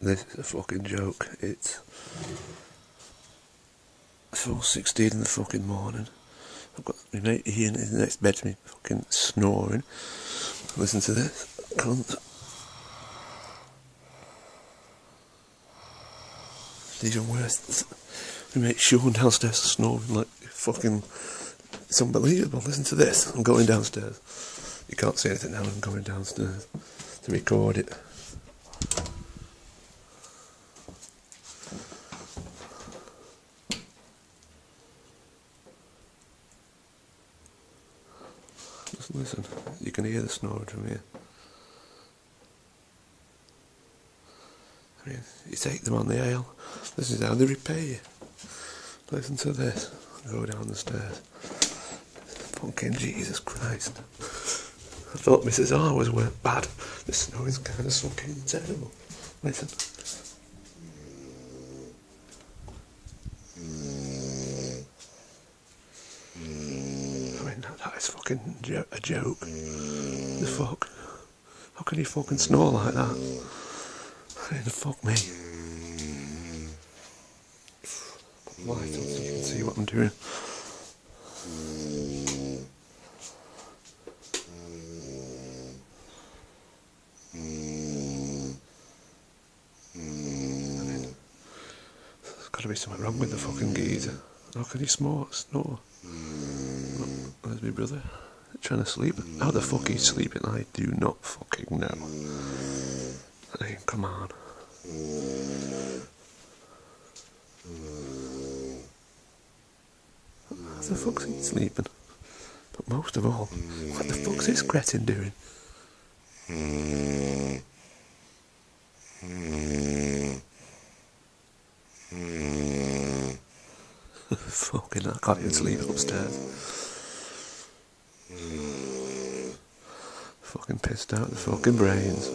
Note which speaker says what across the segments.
Speaker 1: This is a fucking joke. It's 4:16 in the fucking morning. I've got my mate Ian in the next bed to me fucking snoring. Listen to this. Cunt. It's even worse. My mate Sean downstairs snoring like fucking... It's unbelievable. Listen to this. I'm going downstairs. You can't see anything now. I'm going downstairs to record it. Just listen. You can hear the snoring from here. I mean, you take them on the ale. This is how they repay you. Listen to this. Go down the stairs. Fucking Jesus Christ. I thought Mrs. R was bad. The snow is kind of fucking terrible. Listen. I mean, that is fucking a joke. The fuck? How can you fucking snore like that? I mean, fuck me. Light on so you can see what I'm doing. There's got to be something wrong with the fucking geezer. How can he snore? There's my brother trying to sleep. How the fuck he's sleeping, I do not fucking know. I mean, come on. How the fuck's he sleeping? But most of all, what the fuck's this cretin doing? Fucking, I can't even sleep upstairs. Fucking pissed out the fucking brains.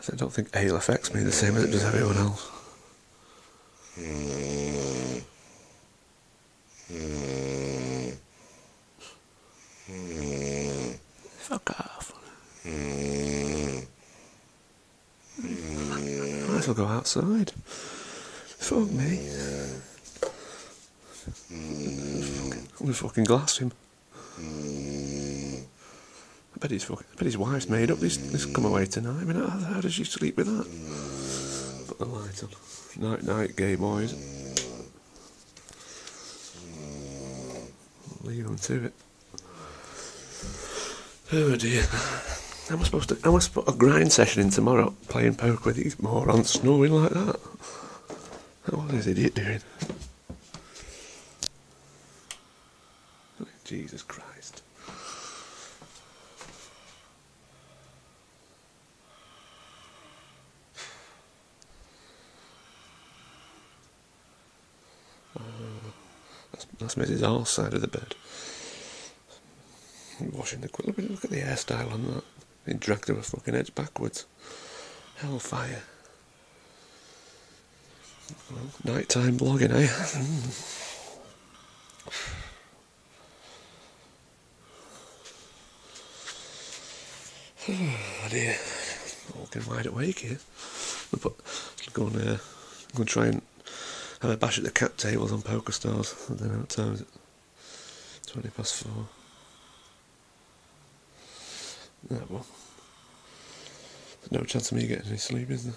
Speaker 1: I don't think ale affects me the same as it does everyone else. Fuck off. Might as well go outside. Fuck me. I'm gonna fucking glass him. I bet his wife's made up this come away tonight. I mean, how does she sleep with that? Put the light on. Night night, gay boys. Leave them to it. Oh dear. Am I supposed to put a grind session in tomorrow, playing poker with these morons snoring like that? What is this idiot doing? Jesus Christ. That's Mrs. R's side of the bed. Washing the quilt. Look at the hairstyle on that. He dragged her fucking heads backwards. Hellfire. Well, nighttime vlogging, eh? Oh dear. Walking wide awake here. I'm going to try and have a bash at the cap tables on Poker Stars. I don't know what time is it. 4:20. Yeah, well, there's no chance of me getting any sleep, is there?